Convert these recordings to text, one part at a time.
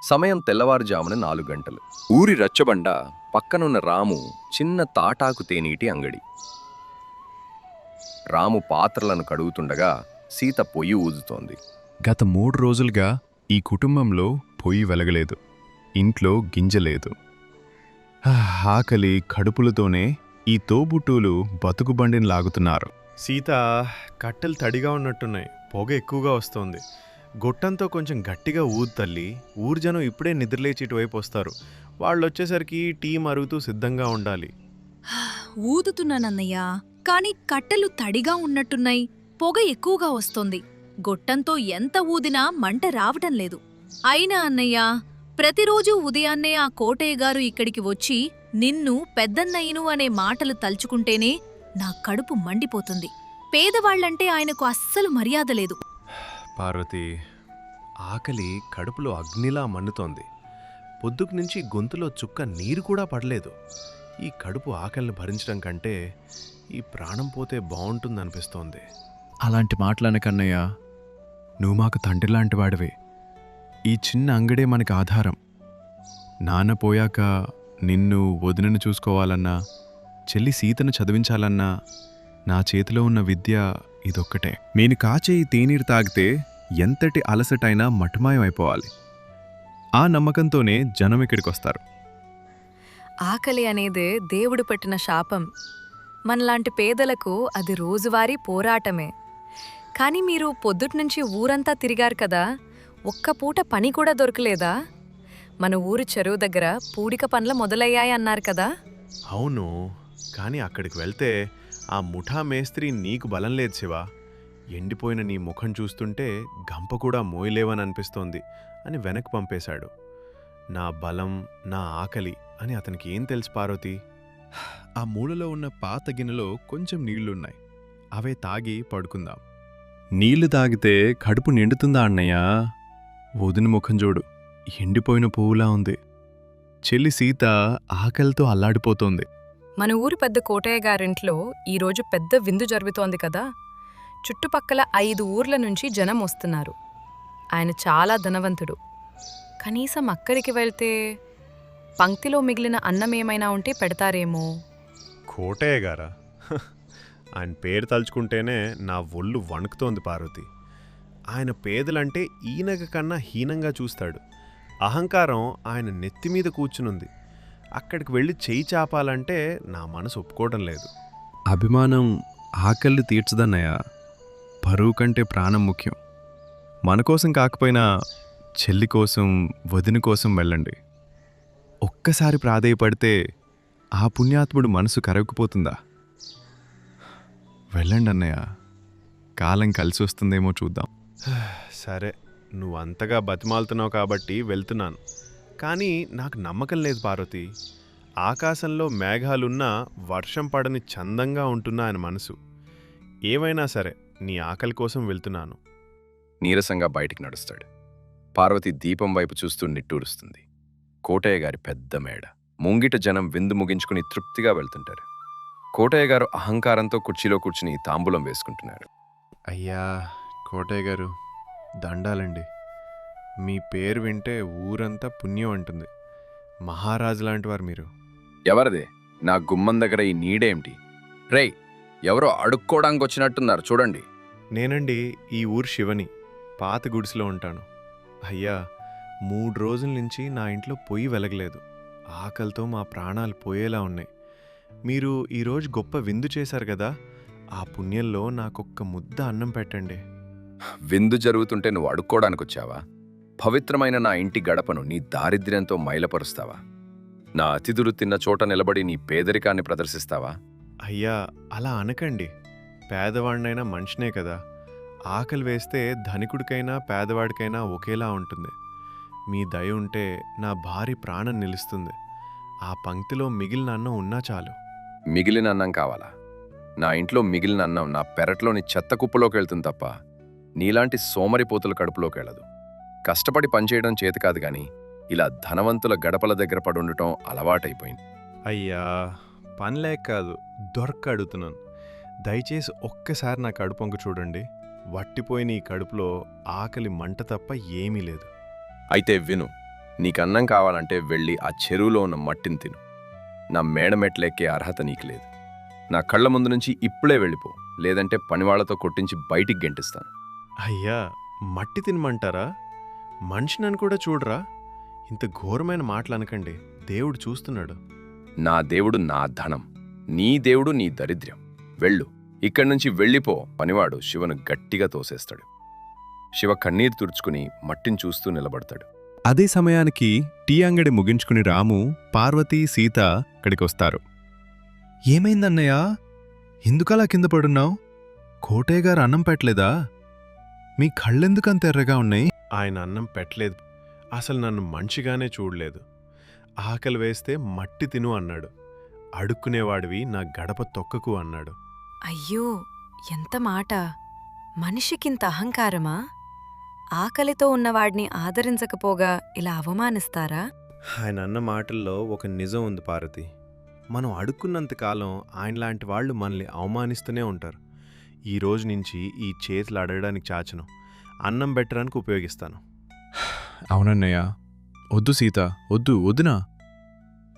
సమయం తెల్లవారుజామున 4 గంటలు. ఊరి రచ్చబండ పక్కనున్న రాము చిన్న తాటాకు తేనీటి అంగడి. రాము పాత్రలను కడుగుతుండగా సీత పొయ్యి ఊదుతోంది. గత 3 రోజులుగా ఈ కుటుంబంలో పొయ్యి వెలగలేదు. ఇంట్లో గింజలేదు. ఆకలి కడుపులతోనే ఈ తోబుట్టూలు బతుకుబండిని లాగుతున్నారు. సీత, కట్టెలు తడిగా ఉన్నట్టున్నాయి, పొగ ఎక్కువగా వస్తోంది. గొట్టంతో కొంచెం గట్టిగా ఊదు తల్లి. ఊరు జనం ఇప్పుడే నిద్రలేచి ఇటువైపు వస్తారు. వాళ్ళొచ్చేసరికి టీ మరుగుతూ సిద్ధంగా ఉండాలి. ఊదుతున్నానన్నయ్యా, కాని కట్టెలు తడిగా ఉన్నట్టున్నాయి, పొగ ఎక్కువగా వస్తోంది. గొట్టంతో ఎంత ఊదినా మంట రావటం లేదు. అయినా అన్నయ్యా, ప్రతిరోజూ ఉదయాన్నే ఆ కోటయ్యగారు ఇక్కడికి వచ్చి నిన్ను పెద్దన్నయ్యను అనే మాటలు తలుచుకుంటేనే నా కడుపు మండిపోతుంది. పేదవాళ్లంటే ఆయనకు అస్సలు మర్యాద లేదు. పార్వతి, ఆకలి కడుపులో అగ్నిలా మన్నుతోంది. పొద్దుకు నుంచి గొంతులో చుక్క నీరు కూడా పడలేదు. ఈ కడుపు ఆకలిని భరించడం కంటే ఈ ప్రాణం పోతే బావుంటుందనిపిస్తోంది. అలాంటి మాటలనకన్నయ్యా, నువ్వు మాకు తండ్రిలాంటి వాడివే. ఈ చిన్న అంగడే మనకి ఆధారం. నాన్న పోయాక నిన్ను వదినను చూసుకోవాలన్నా, చెల్లి సీతను చదివించాలన్నా నా చేతిలో ఉన్న విద్య ఇదొక్కటే. నేను కాచే ఈ తేనీరు తాగితే ఎంతటి అలసటైనా మటుమాయం అయిపోవాలి. ఆ నమ్మకంతోనే జనం ఇక్కడికొస్తారు. ఆకలి అనేదే దేవుడు పెట్టిన శాపం. మనలాంటి పేదలకు అది రోజువారీ పోరాటమే. కాని మీరు పొద్దుట్నుంచి ఊరంతా తిరిగారు కదా, ఒక్క పూట పని కూడా దొరకలేదా? మన ఊరు చెరువు దగ్గర పూడిక పనులు మొదలయ్యాయన్నారు కదా. అవును, కానీ అక్కడికి వెళ్తే ఆ ముఠా మేస్త్రి నీకు బలం లేదు శివా. ఎండిపోయిన నీ ముఖం చూస్తుంటే గంప కూడా మోయలేవని అనిపిస్తోంది అని వెనక్కి పంపేశాడు. నా బలం, నా ఆకలి అని అతనికి ఏం తెలుసు పార్వతి? ఆ మూలలో ఉన్న పాత గిన్నెలో కొంచెం నీళ్లున్నాయి. అవే తాగి పడుకుందాం. నీళ్లు తాగితే కడుపు నిండుతుందా అన్నయ్యా? వదిన ముఖం చూడు, ఎండిపోయిన పువ్వులా ఉంది. చెల్లి సీత ఆకలితో అల్లాడిపోతోంది. మన ఊరు పెద్ద కోటయ్య గారింట్లో ఈరోజు పెద్ద విందు జరుగుతోంది కదా. చుట్టుపక్కల 5 ఊర్ల నుంచి జనం వస్తున్నారు. ఆయన చాలా ధనవంతుడు. కనీసం అక్కడికి వెళ్తే పంక్తిలో మిగిలిన అన్నమేమైనా ఉంటే పెడతారేమో. కోటయ్య గారా? ఆయన పేరు తలుచుకుంటేనే నా ఒళ్ళు వణుకుతోంది పార్వతి. ఆయన పేదలంటే ఈనగ కన్నా హీనంగా చూస్తాడు. అహంకారం ఆయన నెత్తిమీద కూర్చునుంది. అక్కడికి వెళ్ళి చేయి చాపాలంటే నా మనసు ఒప్పుకోవడం లేదు. అభిమానం ఆకలి తీర్చదన్నయ్యా. బరువు కంటే ప్రాణం ముఖ్యం. మన కోసం కాకపోయినా చెల్లి కోసం, వదిన కోసం వెళ్ళండి. ఒక్కసారి ప్రాధేయపడితే ఆ పుణ్యాత్ముడు మనసు కరగకపోతుందా? వెళ్ళండి అన్నయ్య, కాలం కలిసి వస్తుందేమో చూద్దాం. సరే, నువ్వు అంతగా బతిమాలుతున్నావు కాబట్టి వెళ్తున్నాను. కానీ నాకు నమ్మకం లేదు పార్వతి. ఆకాశంలో మేఘాలున్నా వర్షం పడని చందంగా ఉంటున్నా ఆయన మనసు. ఏమైనా సరే నీ ఆకలి కోసం వెళ్తున్నాను. నీరసంగా బయటికి నడుస్తాడు. పార్వతి దీపం వైపు చూస్తూ నిట్టూరుస్తుంది. కోటయ్య గారి పెద్ద మేడ. ముంగిట జనం విందు ముగించుకుని తృప్తిగా వెళ్తుంటారు. కోటయ్య గారు అహంకారంతో కుర్చీలో కూర్చుని తాంబూలం వేసుకుంటున్నాడు. అయ్యా కోటయ్య గారు, దండాలండి. మీ పేరు వింటే ఊరంతా పుణ్యం అంటుంది. మహారాజు లాంటి వారు మీరు. ఎవరిదే నా గుమ్మం దగ్గర ఈ నీడేమిటి? రేయ్, ఎవరో అడుక్కోవడానికి వచ్చినట్టున్నారు చూడండి. నేనండి, ఈ ఊరు శివని. పాత గుడిసెలో ఉంటాను. అయ్యా, 3 రోజుల నుంచి నా ఇంట్లో పొయ్యి వెలగలేదు. ఆకలితో మా ప్రాణాలు పోయేలా ఉన్నాయి. మీరు ఈరోజు గొప్ప విందు చేశారు కదా, ఆ పుణ్యంలో నాకొక్క ముద్ద అన్నం పెట్టండి. విందు జరుగుతుంటే నువ్వు అడుక్కోవడానికి వచ్చావా? పవిత్రమైన నా ఇంటి గడపను నీ దారిద్ర్యంతో మైలపరుస్తావా? నా అతిథులు తిన్న చోట నిలబడి నీ పేదరికాన్ని ప్రదర్శిస్తావా? అయ్యా, అలా అనకండి. పేదవాడినైనా మనిషినే కదా. ఆకలి వేస్తే ధనికుడికైనా పేదవాడికైనా ఒకేలా ఉంటుంది. మీ దయ ఉంటే నా భారీ ప్రాణం నిలుస్తుంది. ఆ పంక్తిలో మిగిలిన అన్నం ఉన్నా చాలు. మిగిలిన అన్నం కావాలా? నా ఇంట్లో మిగిలిన అన్నం నా పెరట్లోని చెత్త కుప్పలోకి వెళ్తుంది తప్ప నీలాంటి సోమరిపోతుల కడుపులోకి వెళ్ళదు. కష్టపడి పనిచేయడం చేతి కాదు గాని ఇలా ధనవంతుల గడపల దగ్గర పడుండటం అలవాటైపోయింది. అయ్యా, పనిలేక కాదు, దొరక్క అడుగుతున్నాను. దయచేసి ఒక్కసారి నా కడుపొంక చూడండి. వట్టిపోయిన ఈ కడుపులో ఆకలి మంట తప్ప ఏమీ లేదు. అయితే విను, నీకన్నం కావాలంటే వెళ్ళి ఆ చెరువులో ఉన్న మట్టిని తిను. నా మేడమెట్లెక్కే అర్హత నీకు లేదు. నా కళ్ళ ముందు నుంచి ఇప్పుడే వెళ్ళిపో, లేదంటే పనివాళ్లతో కొట్టించి బయటికి గెంటిస్తాను. అయ్యా, మట్టి తినమంటారా? మనిషినని కూడా చూడరా? ఇంత ఘోరమైన మాటలు అనకండి, దేవుడు చూస్తున్నాడు. నా దేవుడు నా ధనం, నీ దేవుడు నీ దరిద్ర్యం. వెళ్ళు, ఇక్కడి నుంచి వెళ్ళిపో. పనివాడు శివను గట్టిగా తోసేస్తాడు. శివ కన్నీరు తుడుచుకుని మట్టిని చూస్తూ నిలబడతాడు. అదే సమయానికి టీ అంగడి ముగించుకుని రాము, పార్వతి, సీత అక్కడికొస్తారు. ఏమైందన్నయ్య? ఎందుకలా కింద పడున్నావు? కోటయ్య గారు అన్నం పెట్టలేదా? మీ కళ్ళెందుకంత ఎర్రగా ఉన్నాయి? ఆయన అన్నం పెట్టలేదు. అసలు నన్ను మనిషిగానే చూడలేదు. ఆకలి వేస్తే మట్టి తిను అన్నాడు. అడుక్కునేవాడివి నా గడప తొక్కకు అన్నాడు. అయ్యో, ఎంత మాట! మనిషికింత అహంకారమా? ఆకలితో ఉన్నవాడిని ఆదరించకపోగా ఇలా అవమానిస్తారా? ఆయన అన్న మాటల్లో ఒక నిజం ఉంది పార్వతి. మనం అడుక్కున్నంతకాలం ఆయనలాంటి వాళ్ళు మనల్ని అవమానిస్తూనే ఉంటారు. ఈ రోజు నుంచి ఈ చేతులు అడగడానికి చాచను, అన్నం పెట్టడానికి ఉపయోగిస్తాను. అవునన్నయ్య. వద్దు సీత, వద్దు, వద్దునా.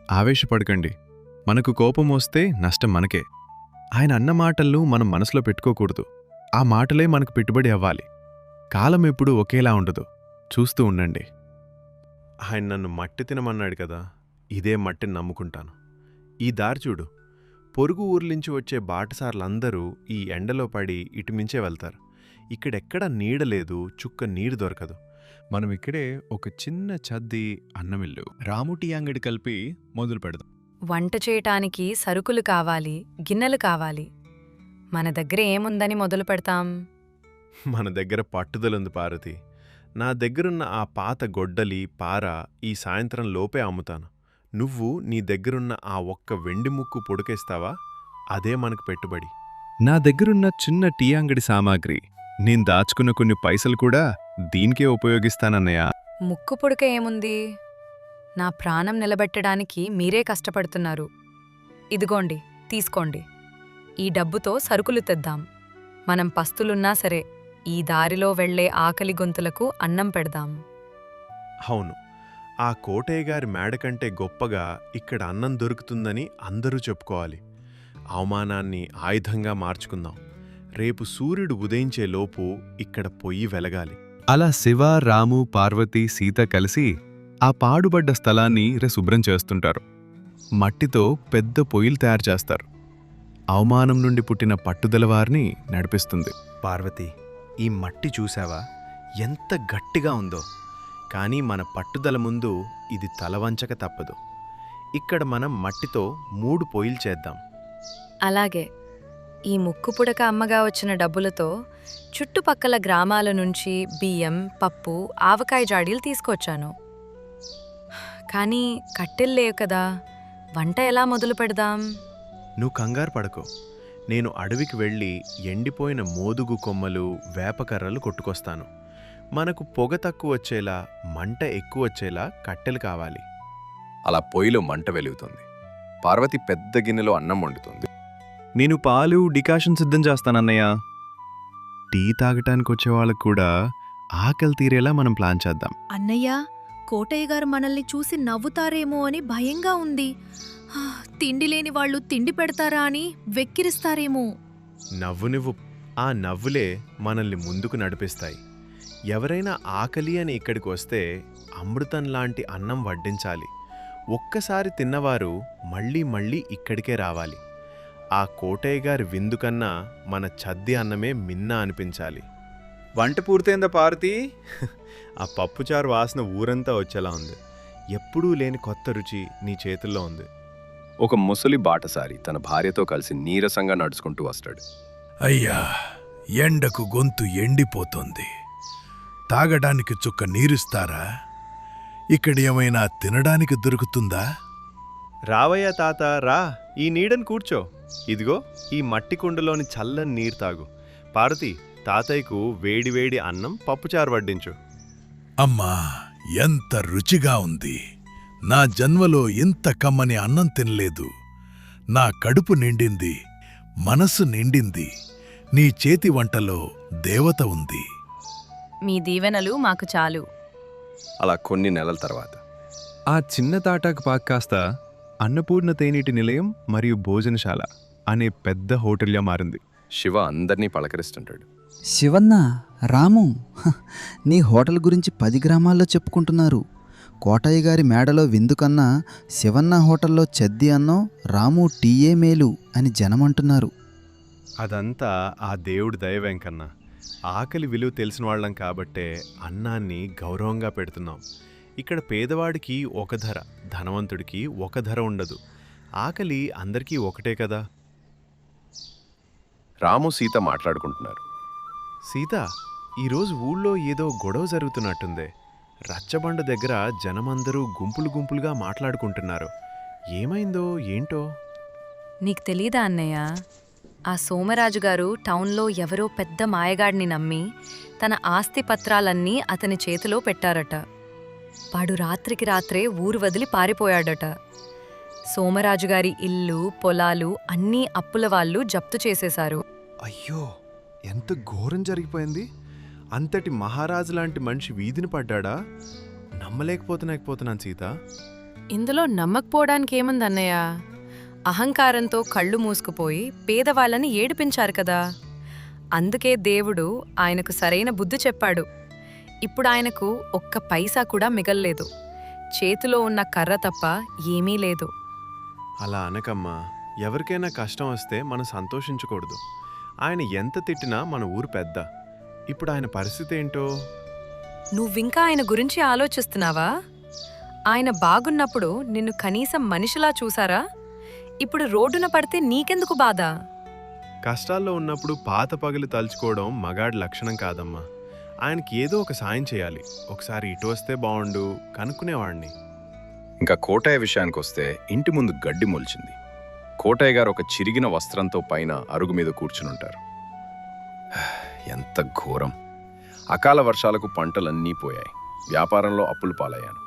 ఆవేశపడకండి. మనకు కోపం వస్తే నష్టం మనకే. ఆయన అన్న మాటలను మనం మనసులో పెట్టుకోకూడదు. ఆ మాటలే మనకు పెట్టుబడి అవ్వాలి. కాలం ఎప్పుడూ ఒకేలా ఉండదు. చూస్తూ ఉండండి. ఆయన నన్ను మట్టి తినమన్నాడు కదా, ఇదే మట్టిని నమ్ముకుంటాను. ఈ దారి చూడు, పొరుగు ఊర్లించి వచ్చే బాటసార్లందరూ ఈ ఎండలో పడి ఇటుమించే వెళ్తారు. ఇక్కడెక్కడ నీడ లేదు, చుక్క నీరు దొరకదు. మనం ఇక్కడే ఒక చిన్న చద్ది అన్నమిల్లు, రాము టీ అంగడి కలిపి మొదలు పెడదాం. వంట చేయటానికి సరుకులు కావాలి, గిన్నెలు కావాలి. మన దగ్గర ఏముందని మొదలు పెడతాం? మన దగ్గర పట్టుదలుంది పార్వతి. నా దగ్గరున్న ఆ పాత గొడ్డలి, పార ఈ సాయంత్రం లోపే అమ్ముతాను. నువ్వు నీ దగ్గరున్న ఆ ఒక్క వెండి ముక్కు పొడికేస్తావా? అదే మనకు పెట్టుబడి. నా దగ్గరున్న చిన్న టీ అంగడి సామాగ్రి, నేను దాచుకున్న కొన్ని పైసలు కూడా దీనికే ఉపయోగిస్తానన్నయ్య. ముక్కు పుడక ఏముంది? నా ప్రాణం నిలబెట్టడానికి మీరే కష్టపడుతున్నారు. ఇదిగోండి, తీసుకోండి. ఈ డబ్బుతో సరుకులు తెద్దాం. మనం పస్తులున్నా సరే ఈ దారిలో వెళ్లే ఆకలి గొంతులకు అన్నం పెడదాం. అవును, ఆ కోటయ్య గారి మేడ కంటే గొప్పగా ఇక్కడ అన్నం దొరుకుతుందని అందరూ చెప్పుకోవాలి. అవమానాన్ని ఆయుధంగా మార్చుకుందాం. రేపు సూర్యుడు ఉదయించే లోపు ఇక్కడ పొయ్యి వెలగాలి. అలా శివ, రాము, పార్వతి, సీత కలిసి ఆ పాడుబడ్డ స్థలాన్ని శుభ్రం చేస్తుంటారు. మట్టితో పెద్ద పొయ్యిలు తయారు చేస్తారు. అవమానం నుండి పుట్టిన పట్టుదల వారిని నడిపిస్తుంది. పార్వతి, ఈ మట్టి చూశావా? ఎంత గట్టిగా ఉందో. కానీ మన పట్టుదల ముందు ఇది తలవంచక తప్పదు. ఇక్కడ మనం మట్టితో 3 పొయ్యిలు చేద్దాం. అలాగే ఈ ముక్కు పుడక అమ్మగా వచ్చిన డబ్బులతో చుట్టుపక్కల గ్రామాల నుంచి బియ్యం, పప్పు, ఆవకాయ జాడీలు తీసుకొచ్చాను. కానీ కట్టెల్లేవు కదా, వంట ఎలా మొదలు పెడదాం? నువ్వు కంగారు పడకో. నేను అడవికి వెళ్ళి ఎండిపోయిన మోదుగు కొమ్మలు, వేపకర్రలు కొట్టుకొస్తాను. మనకు పొగ తక్కువ వచ్చేలా, మంట ఎక్కువ వచ్చేలా కట్టెలు కావాలి. అలా పొయ్యిలో మంట వెలుగుతుంది. పార్వతి పెద్ద గిన్నెలో అన్నం వండుతుంది. నేను పాలు, డికాషన్ సిద్ధం చేస్తానన్నయ్య. టీ తాగటానికి వచ్చేవాళ్ళకు కూడా ఆకలి తీరేలా మనం ప్లాన్ చేద్దాం. అన్నయ్య, కోటయ్య గారు మనల్ని చూసి నవ్వుతారేమో అని భయంగా ఉంది. తిండి లేని వాళ్ళు తిండి పెడతారా అని వెక్కిరిస్తారేమో. నవ్వు. ఆ నవ్వులే మనల్ని ముందుకు నడిపిస్తాయి. ఎవరైనా ఆకలి అని ఇక్కడికి వస్తే అమృతం లాంటి అన్నం వడ్డించాలి. ఒక్కసారి తిన్నవారు మళ్ళీ మళ్ళీ ఇక్కడికే రావాలి. ఆ కోటయ్య గారి విందు కన్నా మన చద్ది అన్నమే మిన్న అనిపించాలి. వంట పూర్తయిందా పార్వతి? ఆ పప్పుచారు వాసన ఊరంతా వచ్చేలా ఉంది. ఎప్పుడూ లేని కొత్త రుచి నీ చేతుల్లో ఉంది. ఒక ముసలి బాటసారి తన భార్యతో కలిసి నీరసంగా నడుచుకుంటూ వస్తాడు. అయ్యా, ఎండకు గొంతు ఎండిపోతుంది. తాగడానికి చుక్క నీరుస్తారా? ఇక్కడ ఏమైనా తినడానికి దొరుకుతుందా? రావయ్యా తాత, రా, ఈ నీడని కూర్చో. ఇదిగో ఈ మట్టి కుండలోని చల్లని నీరు తాగు. పార్వతి, తాతయ్యకు వేడివేడి అన్నం, పప్పుచారు వడ్డించు. అమ్మా, ఎంత రుచిగా ఉంది. నా జన్మలో ఇంత కమ్మని అన్నం తినలేదు. నా కడుపు నిండింది, మనసు నిండింది. నీ చేతి వంటలో దేవత ఉంది. మీ దీవెనలు మాకు చాలు. అలా కొన్ని నెలల తర్వాత ఆ చిన్న తాటాకు పాక్ కాస్త అన్నపూర్ణ తేనీటి నిలయం మరియు భోజనశాల అనే పెద్ద హోటల్గా మారింది. శివ అందర్నీ పలకరిస్తుంటాడు. శివన్న, రాము, నీ హోటల్ గురించి 10 గ్రామాల్లో చెప్పుకుంటున్నారు. కోటయ్య గారి మేడలో విందు కన్నా శివన్న హోటల్లో చెద్ది అన్నం, రాము టీయే మేలు అని జనమంటున్నారు. అదంతా ఆ దేవుడి దయ వెంకన్న. ఆకలి విలువ తెలిసిన వాళ్ళం కాబట్టే అన్నాన్ని గౌరవంగా పెడుతున్నాం. ఇక్కడ పేదవాడికి ఒక ధర, ధనవంతుడికి ఒక ధర ఉండదు. ఆకలి అందరికీ ఒకటే కదా. రాము సీత మాట్లాడుకుంటున్నారు. సీత, ఈరోజు ఊళ్ళో ఏదో గొడవ జరుగుతున్నట్టుందే. రచ్చబండ దగ్గర జనమందరూ గుంపులు గుంపులుగా మాట్లాడుకుంటున్నారు. ఏమైందో ఏంటో. నీకు తెలీదా అన్నయ్య? ఆ సోమరాజు గారు టౌన్లో ఎవరో పెద్ద మాయగాడిని నమ్మి తన ఆస్తి పత్రాలన్నీ అతని చేతిలో పెట్టారట. వాడు రాత్రికి రాత్రే ఊరు వదిలి పారిపోయాడట. సోమరాజు గారి ఇల్లు, పొలాలు అన్నీ అప్పుల వాళ్ళు జప్తు చేసేశారు. అయ్యో, ఎంత ఘోరం జరిగిపోయింది! అంతటి మహారాజు లాంటి మనిషి వీధిని పడ్డాడా? నమ్మలేకపోతున్నాను సీత. ఇందులో నమ్మకపోవడానికి ఏముందన్నయ్య? అహంకారంతో కళ్ళు మూసుకుపోయి పేదవాళ్ళని ఏడిపించారు కదా. అందుకే దేవుడు ఆయనకు సరైన బుద్ధి చెప్పాడు. ఇప్పుడు ఆయనకు ఒక్క పైసా కూడా మిగల్లేదు. చేతిలో ఉన్న కర్ర తప్ప ఏమీ లేదు. అలా అనకమ్మా. ఎవరికైనా కష్టం వస్తే మనం సంతోషించకూడదు. ఆయన ఎంత తిట్టినా మన ఊరు పెద్ద. ఇప్పుడు ఆయన పరిస్థితి ఏంటో. నువ్వింకా ఆయన గురించి ఆలోచిస్తున్నావా? ఆయన బాగున్నప్పుడు నిన్ను కనీసం మనిషిలా చూసారా? ఇప్పుడు రోడ్డున పడితే నీకెందుకు బాధ? కష్టాల్లో ఉన్నప్పుడు పాత పగలు తలుచుకోవడం మగాడి లక్షణం కాదమ్మా. ఆయనకి ఏదో ఒక సాయం చేయాలి. ఒకసారి ఇటు వస్తే బాగుండు కనుక్కునేవాడిని. ఇంకా కోటయ్య విషయానికి వస్తే ఇంటి ముందు గడ్డి మొలిచింది. కోటయ్య గారు ఒక చిరిగిన వస్త్రంతో పైన అరుగు మీద కూర్చునుంటారు. ఎంత ఘోరం! అకాల వర్షాలకు పంటలన్నీ పోయాయి. వ్యాపారంలో అప్పులు పాలయ్యాను.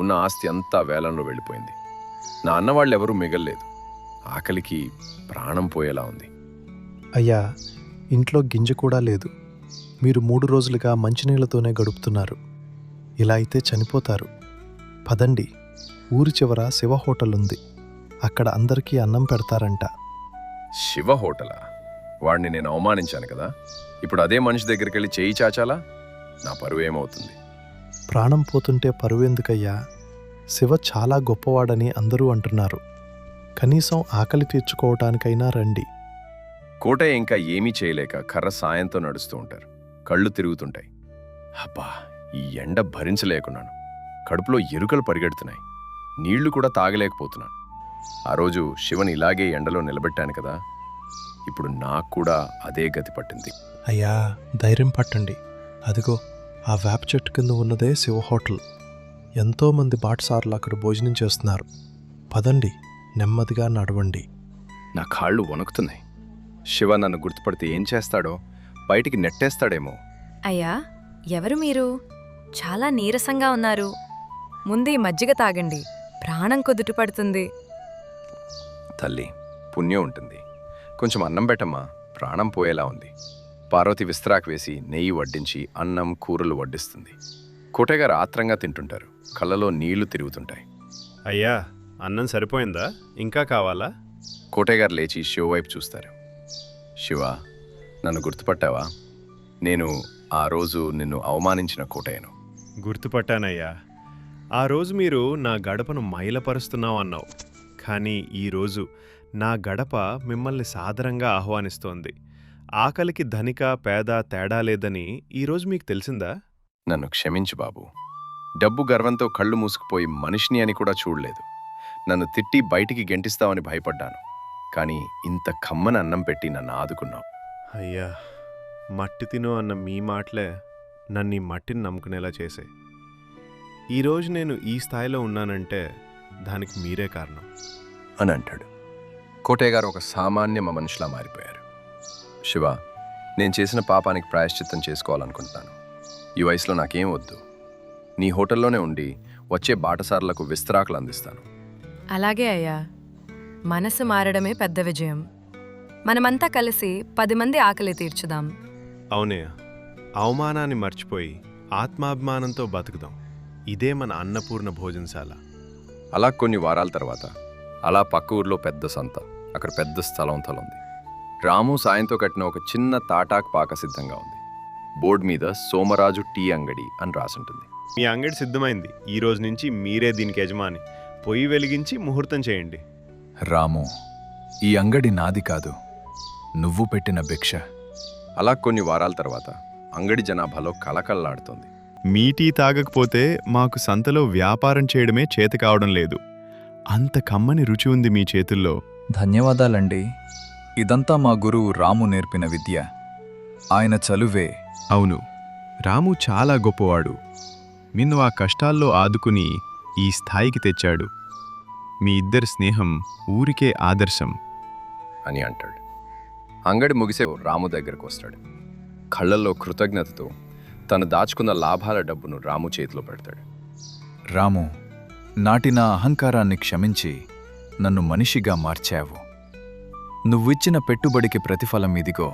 ఉన్న ఆస్తి అంతా వేలంలో వెళ్ళిపోయింది. నా అన్నవాళ్ళెవరూ మిగల్లేదు. ఆకలికి ప్రాణం పోయేలా ఉంది. అయ్యా, ఇంట్లో గింజ కూడా లేదు. మీరు 3 రోజులుగా మంచినీళ్లతోనే గడుపుతున్నారు. ఇలా అయితే చనిపోతారు. పదండి, ఊరి చివర శివ హోటల్ ఉంది. అక్కడ అందరికీ అన్నం పెడతారంట. శివ హోటలా? వాడిని నేను అవమానించాను కదా. ఇప్పుడు అదే మనిషి దగ్గరికి వెళ్ళి చేయి చాచాలా? నా పరువు ఏమవుతుంది? ప్రాణం పోతుంటే పరువెందుకయ్యా? శివ చాలా గొప్పవాడని అందరూ అంటున్నారు. కనీసం ఆకలి తీర్చుకోవటానికైనా రండి. కోటయ్య ఇంకా ఏమీ చేయలేక కర్ర సాయంతో నడుస్తూ ఉంటారు. కళ్ళు తిరుగుతుంటాయి. అబ్బా, ఈ ఎండ భరించలేకున్నాను. కడుపులో ఎరుకలు పరిగెడుతున్నాయి. నీళ్లు కూడా తాగలేకపోతున్నాను. ఆ రోజు శివని ఇలాగే ఎండలో నిలబెట్టాను కదా. ఇప్పుడు నాకు కూడా అదే గతి పట్టింది. అయ్యా, ధైర్యం పట్టండి. అదిగో ఆ వేప చెట్టు కింద ఉన్నదే శివ హోటల్. ఎంతోమంది బాటసారులు అక్కడ భోజనం చేస్తున్నారు. పదండి, నెమ్మదిగా నడవండి. నా కాళ్ళు వణుకుతున్నాయి. శివ నన్ను గుర్తుపడితే ఏం చేస్తాడో? బయటికి నెట్టేస్తాడేమో. అయ్యా, ఎవరు మీరు? చాలా నీరసంగా ఉన్నారు. ముందు ఈ మజ్జిగ తాగండి, ప్రాణం కుదుటపడుతుంది. తల్లి, పుణ్యం ఉంటుంది. కొంచెం అన్నం పెట్టమ్మా, ప్రాణం పోయేలా ఉంది. పార్వతి విస్తరాకు వేసి నెయ్యి వడ్డించి అన్నం కూరలు వడ్డిస్తుంది. కోటయ్య గారు ఆత్రంగా తింటుంటారు. కళ్ళలో నీళ్లు తిరుగుతుంటాయి. అయ్యా, అన్నం సరిపోయిందా? ఇంకా కావాలా? కోటయ్య గారు లేచి శివ వైపు చూస్తారు. శివ, నన్ను గుర్తుపట్టావా? నేను ఆ రోజు నిన్ను అవమానించిన కోటయ్యను. గుర్తుపట్టానయ్యా. ఆ రోజు మీరు నా గడపను మైలపరుస్తున్నావు అన్నావు. కానీ ఈరోజు నా గడప మిమ్మల్ని సాదరంగా ఆహ్వానిస్తోంది. ఆకలికి ధనిక పేద తేడా లేదని ఈరోజు మీకు తెలిసిందా? నన్ను క్షమించు బాబు. డబ్బు గర్వంతో కళ్ళు మూసుకుపోయి మనిషిని అని కూడా చూడలేదు. నన్ను తిట్టి బయటికి గెంటిస్తావని భయపడ్డాను. కానీ ఇంత కమ్మని అన్నం పెట్టి నన్ను ఆదుకున్నావు. అయ్యా, మట్టి తిను అన్న మీ మాటలే నన్ను ఈ మట్టిని నమ్ముకునేలా చేశాయి. ఈరోజు నేను ఈ స్థాయిలో ఉన్నానంటే దానికి మీరే కారణం అని అంటాడు. కోటయ్య గారు ఒక సామాన్య మనిషిలా మారిపోయారు. శివ, నేను చేసిన పాపానికి ప్రాయశ్చిత్తం చేసుకోవాలనుకుంటున్నాను. ఈ వయసులో నాకేం వద్దు. నీ హోటల్లోనే ఉండి వచ్చే బాటసారులకు విస్తరాకులు అందిస్తాను. అలాగే అయ్యా, మనసు మారడమే పెద్ద విజయం. మనమంతా కలిసి 10 మంది ఆకలి తీర్చుదాం. అవునే, అవమానాన్ని మర్చిపోయి ఆత్మాభిమానంతో బతుకుదాం. ఇదే మన అన్నపూర్ణ భోజనశాల. అలా కొన్ని వారాల తర్వాత అలా పక్క ఊర్లో పెద్ద సంత, అక్కడ పెద్ద స్థలం ఉంది. రాము సాయంతో కట్టిన ఒక చిన్న తాటాక్ పాక సిద్ధంగా ఉంది. బోర్డు మీద సోమరాజు టీ అంగడి అని రాసుంటుంది. మీ అంగడి సిద్ధమైంది. ఈ రోజు నుంచి మీరే దీనికి యజమాని. పొయ్యి వెలిగించి ముహూర్తం చేయండి. రాము, ఈ అంగడి నాది కాదు, నువ్వు పెట్టిన భిక్ష. అలా కొన్ని వారాల తర్వాత అంగడి జనాభాలో కలకల్లాడుతోంది. మీ టీ తాగకపోతే మాకు సంతలో వ్యాపారం చేయడమే చేత కావడం లేదు. అంత కమ్మని రుచి ఉంది మీ చేతుల్లో. ధన్యవాదాలండి. ఇదంతా మా గురువు రాము నేర్పిన విద్య. ఆయన చలువే. అవును, రాము చాలా గొప్పవాడు. నిన్ను ఆ కష్టాల్లో ఆదుకుని ఈ స్థాయికి తెచ్చాడు. మీ ఇద్దరి స్నేహం ఊరికే ఆదర్శం అని అంటాడు. అంగడి ముగిసే రాము దగ్గరకు వస్తాడు. కళ్ళల్లో కృతజ్ఞతతో తను దాచుకున్న లాభాల డబ్బును రాము చేతిలో పెడతాడు. రాము, నాటి నా అహంకారాన్ని క్షమించి నన్ను మనిషిగా మార్చావు. నువ్విచ్చిన పెట్టుబడికి ప్రతిఫలం ఇదిగో.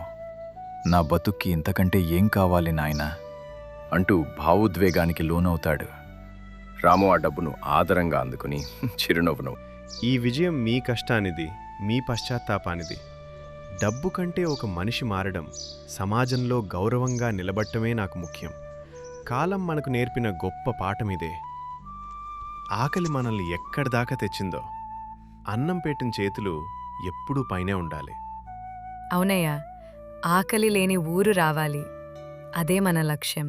నా బతుక్కి ఇంతకంటే ఏం కావాలి నాయనా అంటూ భావోద్వేగానికి లోనవుతాడు. రాము ఆ డబ్బును ఆదరంగా అందుకుని చిరునవ్వును. ఈ విజయం మీ కష్టానిది, మీ పశ్చాత్తాపానిది. డబ్బు కంటే ఒక మనిషి మారడం, సమాజంలో గౌరవంగా నిలబట్టమే నాకు ముఖ్యం. కాలం మనకు నేర్పిన గొప్ప పాఠమిదే. ఆకలి మనల్ని ఎక్కడిదాకా తెచ్చిందో, అన్నం పెట్టిన చేతులు ఎప్పుడూ పైనే ఉండాలి. అవునయ్యా, ఆకలి లేని ఊరు రావాలి. అదే మన లక్ష్యం.